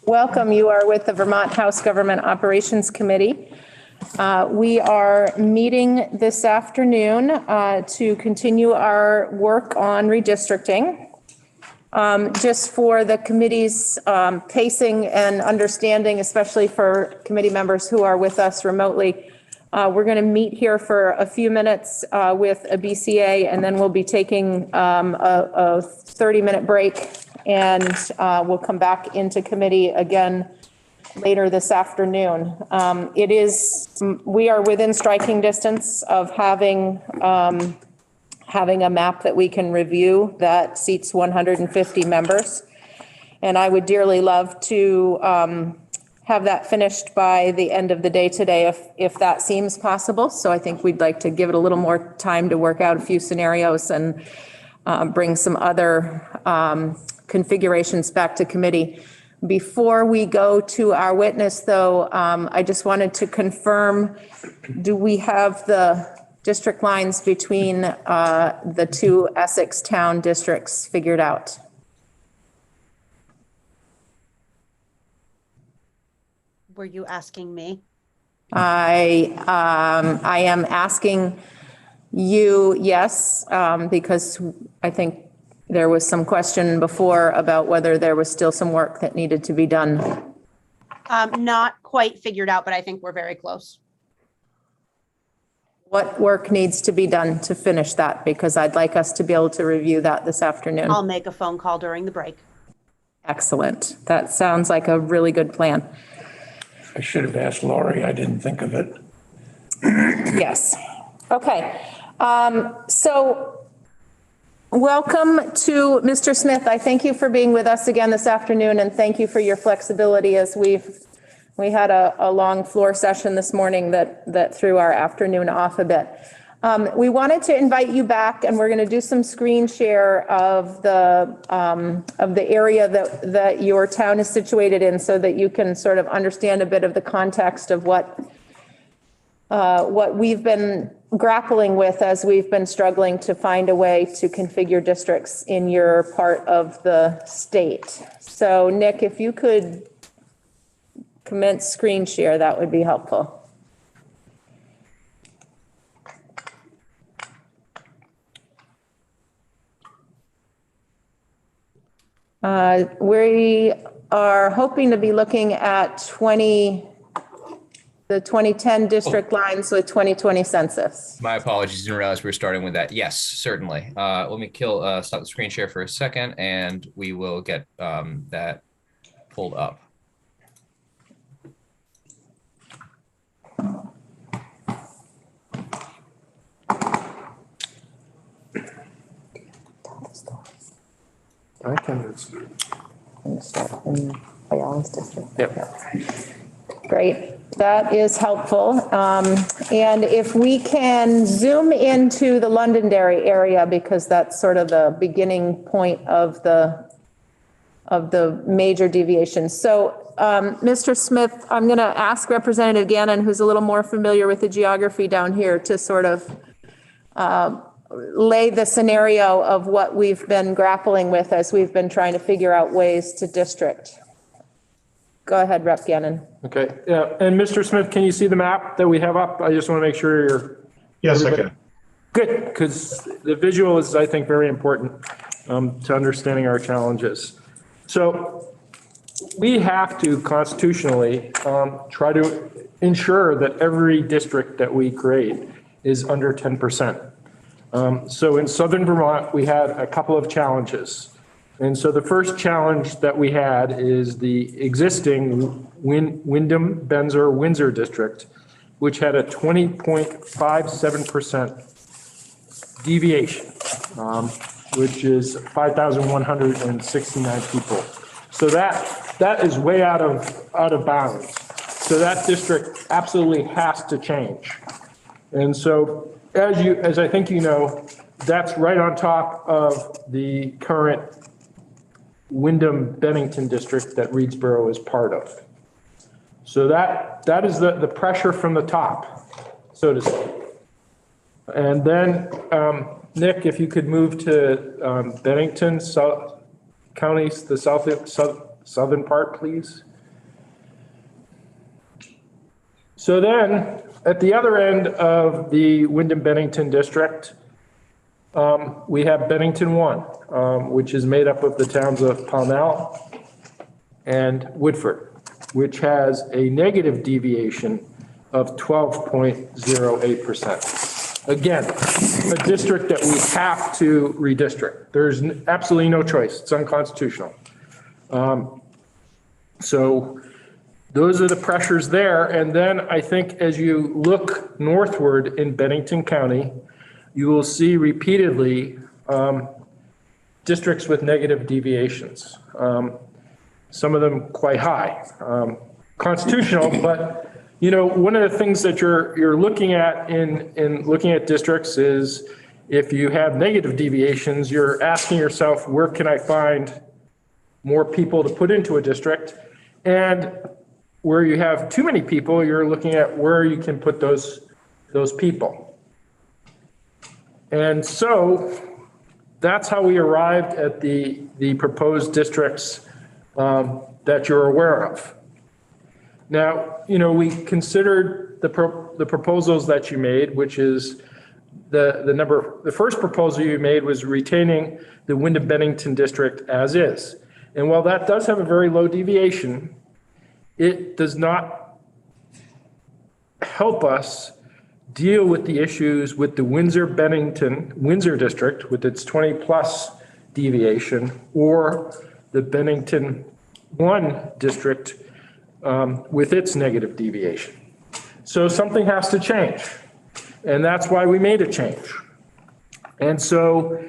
Welcome. You are with the Vermont House Government Operations Committee. We are meeting this afternoon to continue our work on redistricting. Just for the committee's pacing and understanding, especially for committee members who are with us remotely, we're going to meet here for a few minutes with a BCA, and then we'll be taking a 30-minute break, and we'll come back into committee again later this afternoon. We are within striking distance of having a map that we can review that seats 150 members. And I would dearly love to have that finished by the end of the day today, if that seems possible. So I think we'd like to give it a little more time to work out a few scenarios and bring some other configurations back to committee. Before we go to our witness, though, I just wanted to confirm, do we have the district lines between the two Essex town districts figured out? Were you asking me? I am asking you, yes, because I think there was some question before about whether there was still some work that needed to be done. Not quite figured out, but I think we're very close. What work needs to be done to finish that? Because I'd like us to be able to review that this afternoon. I'll make a phone call during the break. Excellent. That sounds like a really good plan. I should have asked Laurie. I didn't think of it. Yes. Okay. So welcome to Mr. Smith. I thank you for being with us again this afternoon, and thank you for your flexibility as we had a long floor session this morning that threw our afternoon off a bit. We wanted to invite you back, and we're going to do some screen share of the area that your town is situated in, so that you can sort of understand a bit of the context of what we've been grappling with as we've been struggling to find a way to configure districts in your part of the state. So Nick, if you could commence screen share, that would be helpful. We are hoping to be looking at the 2010 district lines with 2020 census. My apologies, didn't realize we were starting with that. Yes, certainly. Let me stop the screen share for a second, and we will get that pulled up. I can. Start in Ayala's district. Yep. Great. That is helpful. And if we can zoom into the Londonderry area, because that's sort of the beginning point of the major deviations. So, Mr. Smith, I'm going to ask Representative Gannon, who's a little more familiar with the geography down here, to sort of lay the scenario of what we've been grappling with as we've been trying to figure out ways to district. Go ahead, Rep. Gannon. Okay, yeah, and Mr. Smith, can you see the map that we have up? I just want to make sure you're. Yes, I can. Good, because the visual is, I think, very important to understanding our challenges. So we have to constitutionally try to ensure that every district that we create is under 10%. So in Southern Vermont, we had a couple of challenges. And so the first challenge that we had is the existing Wyndham, Benzer, Windsor district, which had a 20.57% deviation, which is 5,169 people. So that is way out of bounds. So that district absolutely has to change. And so as I think you know, that's right on top of the current Wyndham Bennington district that Reedsboro is part of. So that is the pressure from the top, so to speak. And then, Nick, if you could move to Bennington County, the southern part, please. So then, at the other end of the Wyndham-Bennington district, we have Bennington 1, which is made up of the towns of Pownell and Woodford, which has a negative deviation of 12.08%. Again, a district that we have to redistrict. There's absolutely no choice. It's unconstitutional. So those are the pressures there. And then I think as you look northward in Bennington County, you will see repeatedly districts with negative deviations. Some of them quite high, constitutional, but you know, one of the things that you're looking at in looking at districts is if you have negative deviations, you're asking yourself, where can I find more people to put into a district? And where you have too many people, you're looking at where you can put those people. And so that's how we arrived at the proposed districts that you're aware of. Now, you know, we considered the proposals that you made, which is the first proposal you made was retaining the Wyndham-Bennington district as is. And while that does have a very low deviation, it does not help us deal with the issues with the Windsor district with its 20+ deviation, or the Bennington 1 district with its negative deviation. So something has to change, and that's why we made a change. And so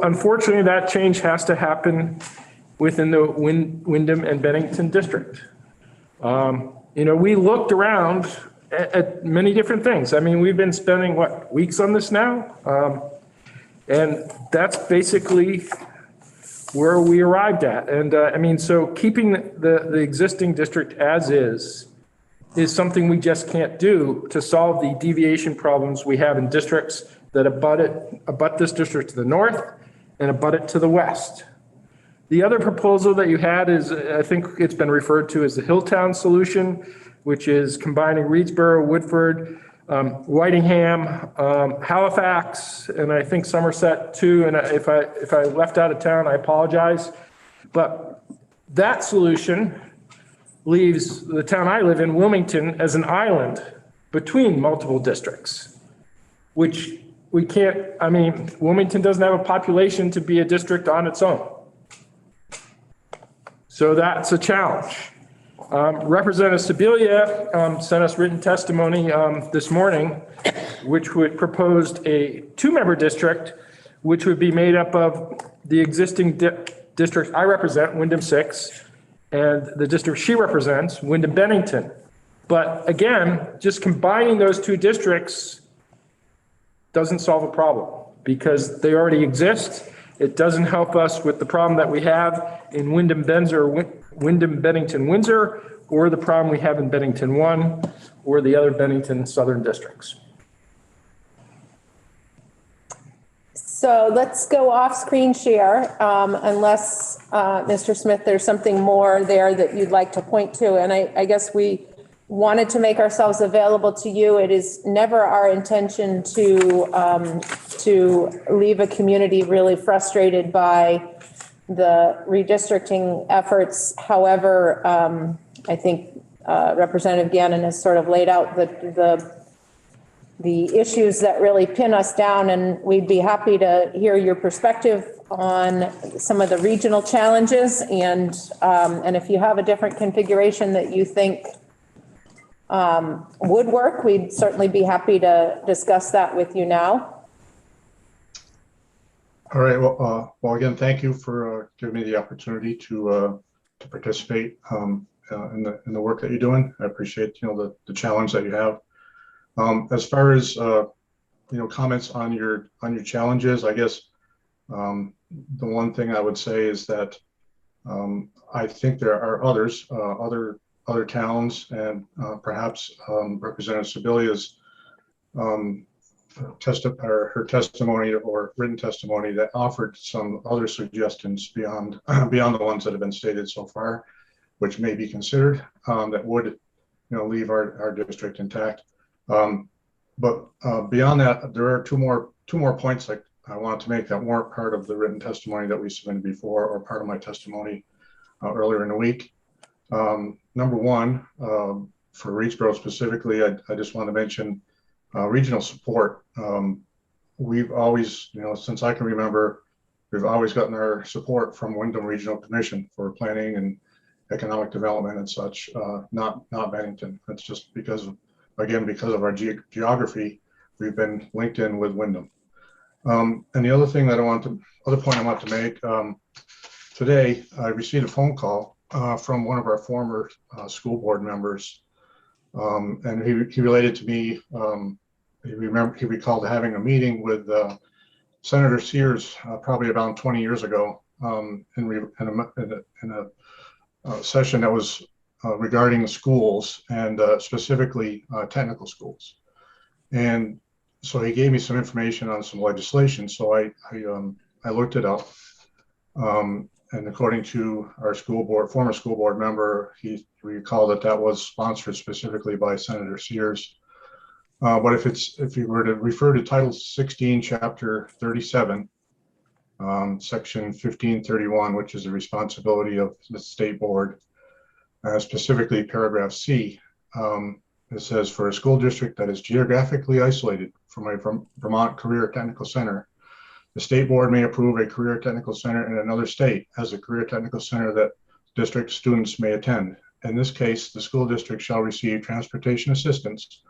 unfortunately that change has to happen within the Wyndham and Bennington district. You know, we looked around at many different things. I mean, we've been spending weeks on this now? And that's basically where we arrived at. And I mean, so keeping the existing district as is something we just can't do to solve the deviation problems we have in districts that abut this district to the north and abut it to the west. The other proposal that you had is, I think it's been referred to as the Hilltown Solution, which is combining Reedsboro, Woodford, Whitingham, Halifax, and I think Somerset too. And if I left out of town, I apologize. But that solution leaves the town I live in, Wilmington, as an island between multiple districts, which we can't, I mean, Wilmington doesn't have a population to be a district on its own. So that's a challenge. Representative Sibilia sent us written testimony this morning, which would proposed a 2-member district, which would be made up of the existing district I represent, Wyndham 6, and the district she represents, Wyndham Bennington. But again, just combining those 2 districts doesn't solve a problem because they already exist. It doesn't help us with the problem that we have in Wyndham Bennington Windsor, or the problem we have in Bennington 1, or the other Bennington Southern districts. So let's go off screen share, unless, Mr. Smith, there's something more there that you'd like to point to. And I guess we wanted to make ourselves available to you. It is never our intention to leave a community really frustrated by the redistricting efforts. However, I think Representative Gannon has sort of laid out the issues that really pin us down, and we'd be happy to hear your perspective on some of the regional challenges. And if you have a different configuration that you think would work, we'd certainly be happy to discuss that with you now. All right. Well, again, thank you for giving me the opportunity to participate in the work that you're doing. I appreciate the challenge that you have. As far as comments on your challenges, I guess the one thing I would say is that I think there are others, other towns, and perhaps Representative Sibilia's her testimony or written testimony that offered some other suggestions beyond the ones that have been stated so far. which may be considered, that would, leave our district intact. But beyond that, there are two more points that I wanted to make that weren't part of the written testimony that we submitted before, or part of my testimony earlier in the week. Number one, for Reedsboro specifically, I just want to mention regional support. We've always, since I can remember, we've always gotten our support from Wyndham Regional Commission for planning and economic development and such, not Bennington. That's just because of our geography, we've been linked in with Wyndham. And the other thing that other point I want to make, today I received a phone call from one of our former school board members, and he related to me. He recalled having a meeting with Senator Sears probably around 20 years ago in a session that was regarding schools and specifically technical schools. And so he gave me some information on some legislation. So I looked it up. And according to our former school board member, he recalled that was sponsored specifically by Senator Sears. But if you were to refer to Title 16, Chapter 37, Section 1531, which is the responsibility of the state board, specifically paragraph C, it says, for a school district that is geographically isolated from a Vermont Career Technical Center, the state board may approve a career technical center in another state as a career technical center that district students may attend. In this case, the school district shall receive transportation assistance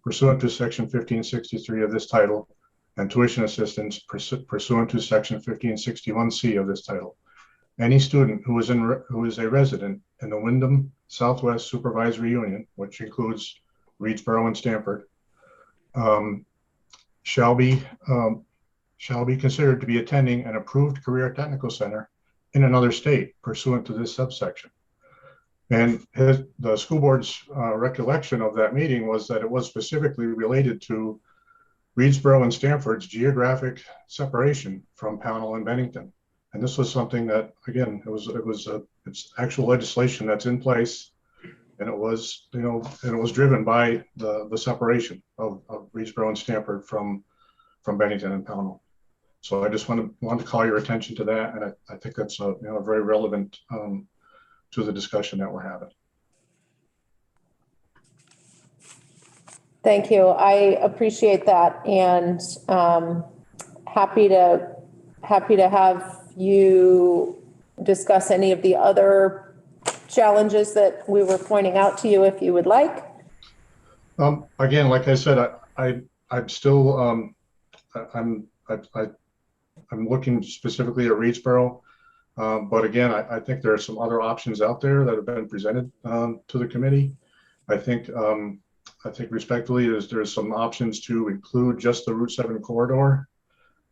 pursuant to Section 1563 of this title, and tuition assistance pursuant to Section 1561C of this title. Any student who is a resident in the Wyndham Southwest Supervisory Union, which includes Reedsboro and Stamford, shall be considered to be attending an approved career technical center in another state pursuant to this subsection. And the school board's recollection of that meeting was that it was specifically related to Reedsboro and Stamford's geographic separation from Pownell and Bennington. And this was something that, again, it's actual legislation that's in place, and it was driven by the separation of Reedsboro and Stamford from Bennington and Pownell. So I just wanted to call your attention to that, and I think that's very relevant to the discussion that we're having. Thank you. I appreciate that, and happy to have you discuss any of the other challenges that we were pointing out to you, if you would like. Again, like I said, I'm still I'm looking specifically at Reedsboro, but again, I think there are some other options out there that have been presented to the committee. I think respectfully, there's some options to include just the Route 7 corridor.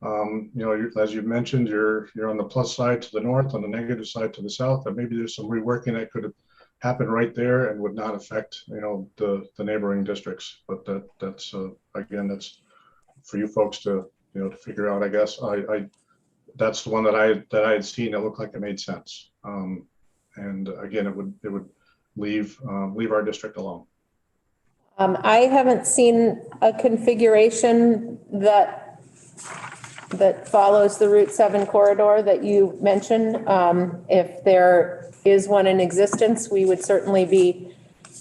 As you mentioned, you're on the plus side to the north, on the negative side to the south, and maybe there's some reworking that could happen right there and would not affect the neighboring districts. But that's again, that's for you folks to to figure out. I guess that's the one that I had seen that looked like it made sense. And again, it would leave our district alone. I haven't seen a configuration that follows the Route 7 corridor that you mentioned. If there is one in existence, we would certainly be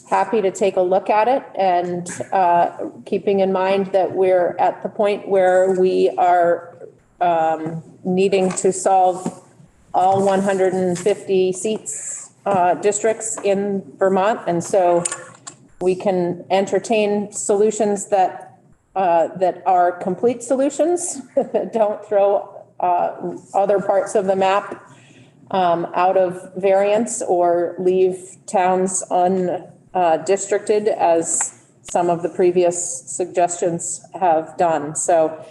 happy to take a look at it, and keeping in mind that we're at the point where we are needing to solve all 150 seats districts in Vermont, and so we can entertain solutions that are complete solutions, that don't throw other parts of the map out of variance or leave towns undistricted, as some of the previous suggestions have done. So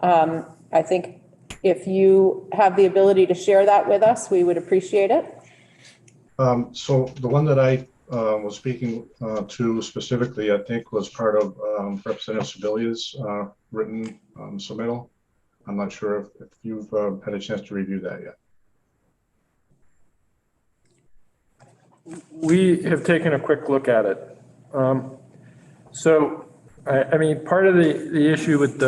I think if you have the ability to share that with us, we would appreciate it. So the one that I was speaking to specifically, I think, was part of Representative Sebilia's written submittal. I'm not sure if you've had a chance to review that yet. we have taken a quick look at it. So, I mean, part of the issue with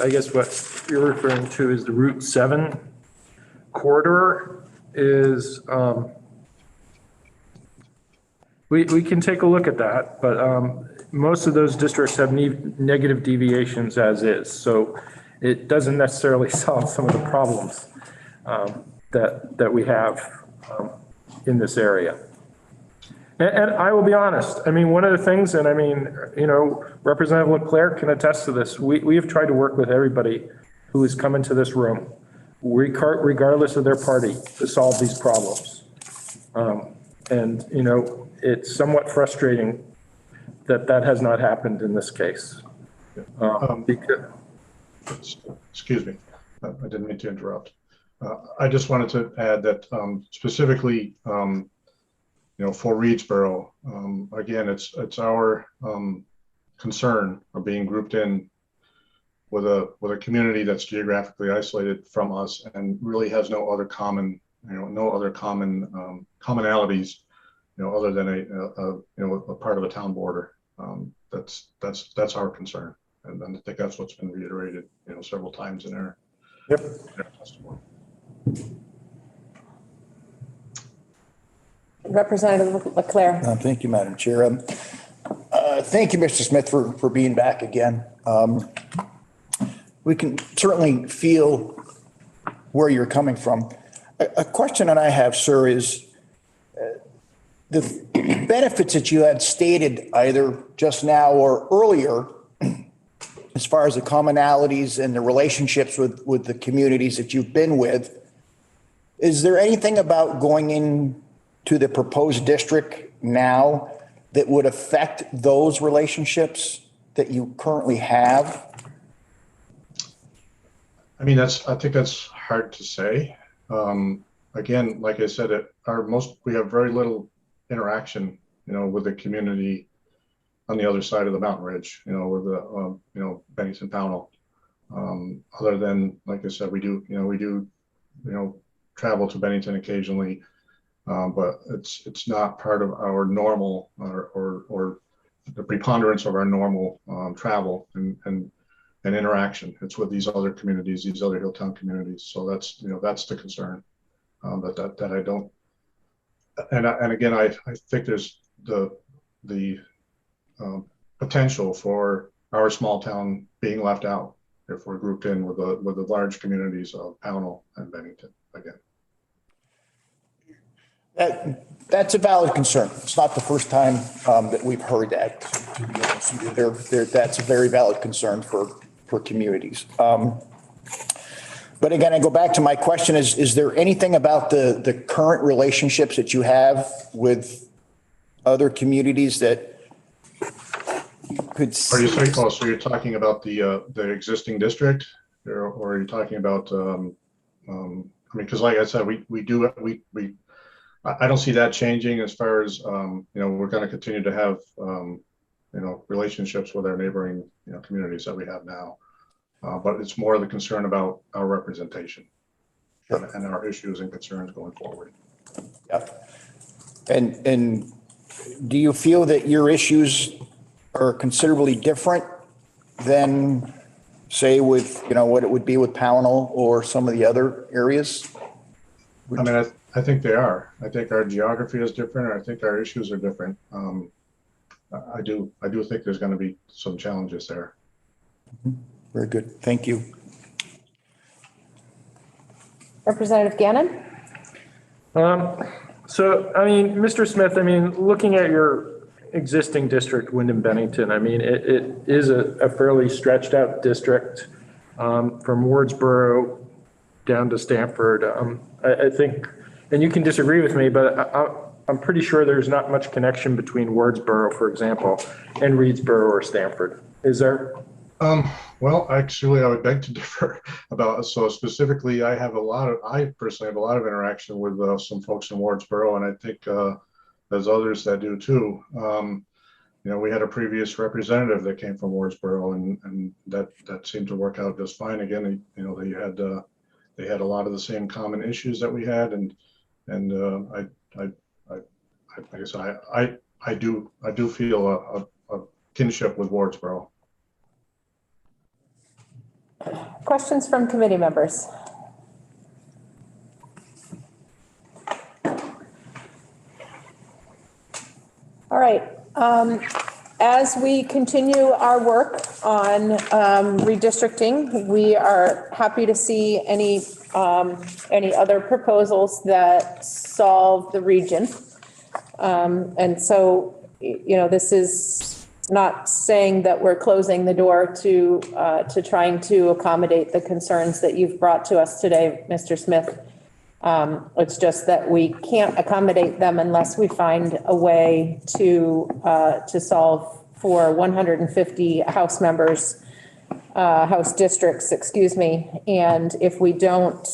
I guess what you're referring to is the Route 7 corridor is, we can take a look at that, but most of those districts have negative deviations as is. So it doesn't necessarily solve some of the problems that we have in this area. And I will be honest, I mean, one of the things, and I mean, you know, Representative Leclerc can attest to this. We have tried to work with everybody who has come into this room, regardless of their party, to solve these problems. And, you know, it's somewhat frustrating that has not happened in this case. Excuse me, I didn't mean to interrupt. I just wanted to add that specifically, you know, for Reedsboro, again, it's our concern of being grouped in with a community that's geographically isolated from us and really has no other common, you know, commonalities, you know, other than a part of a town border. That's our concern, and I think that's what's been reiterated, you know, several times in their testimony. Representative Leclerc. Thank you, Madam Chair. Thank you, Mr. Smith, for being back again. We can certainly feel where you're coming from. A question that I have, sir, is the benefits that you had stated either just now or earlier, as far as the commonalities and the relationships with the communities that you've been with. Is there anything about going in to the proposed district now that would affect those relationships that you currently have? I mean, I think that's hard to say. Again, like I said, we have very little interaction, you know, with the community on the other side of the mountain ridge, you know, with the, you know, Bennington Pownell. Other than, like I said, we do, you know, travel to Bennington occasionally. But it's not part of our normal or the preponderance of our normal travel and interaction. It's with these other communities, these other Hilltown communities. So that's, you know, that's the concern that I don't. And again, I think there's the potential for our small town being left out if we're grouped in with the large communities of Pownell and Bennington again. That's a valid concern. It's not the first time that we've heard that. That's a very valid concern for communities. But again, I go back to my question is there anything about the current relationships that you have with other communities that could? Are you saying, so you're talking about the existing district, or are you talking about, I mean, because like I said, I don't see that changing as far as, you know, we're going to continue to have, you know, relationships with our neighboring, you know, communities that we have now. But it's more the concern about our representation and our issues and concerns going forward. Yep. And do you feel that your issues are considerably different than, say, with, you know, what it would be with Pownell or some of the other areas? I mean, I think they are. I think our geography is different. I think our issues are different. I do think there's going to be some challenges there. Very good. Thank you. Representative Gannon. So, I mean, Mr. Smith, I mean, looking at your existing district, Wyndham-Bennington, I mean, it is a fairly stretched out district from Wardsboro down to Stamford. I think, and you can disagree with me, but I'm pretty sure there's not much connection between Wardsboro, for example, and Reedsboro or Stamford. Is there? Well, actually, I would beg to differ about. So specifically, I personally have a lot of interaction with some folks in Wardsboro, and I think there's others that do too. You know, we had a previous representative that came from Wardsboro, and that seemed to work out just fine. Again, you know, they had a lot of the same common issues that we had, and I guess I do feel a kinship with Wardsboro. Questions from committee members? All right. As we continue our work on redistricting, we are happy to see any other proposals that solve the region. And so, this is not saying that we're closing the door to trying to accommodate the concerns that you've brought to us today, Mr. Smith. It's just that we can't accommodate them unless we find a way to solve for 150 House members, House districts, excuse me. And if we don't,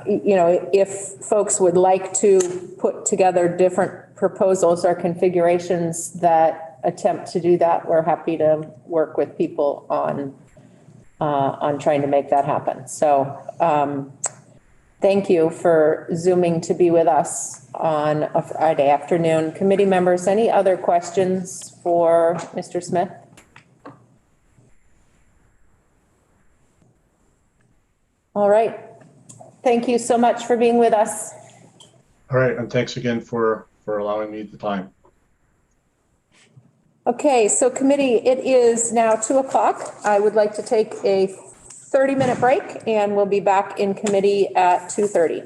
if folks would like to put together different proposals or configurations that attempt to do that, we're happy to work with people on trying to make that happen. So thank you for Zooming to be with us on a Friday afternoon. Committee members, any other questions for Mr. Smith? All right. Thank you so much for being with us. All right, and thanks again for allowing me the time. Okay, so committee, it is now 2:00. I would like to take a 30-minute break and we'll be back in committee at 2:30.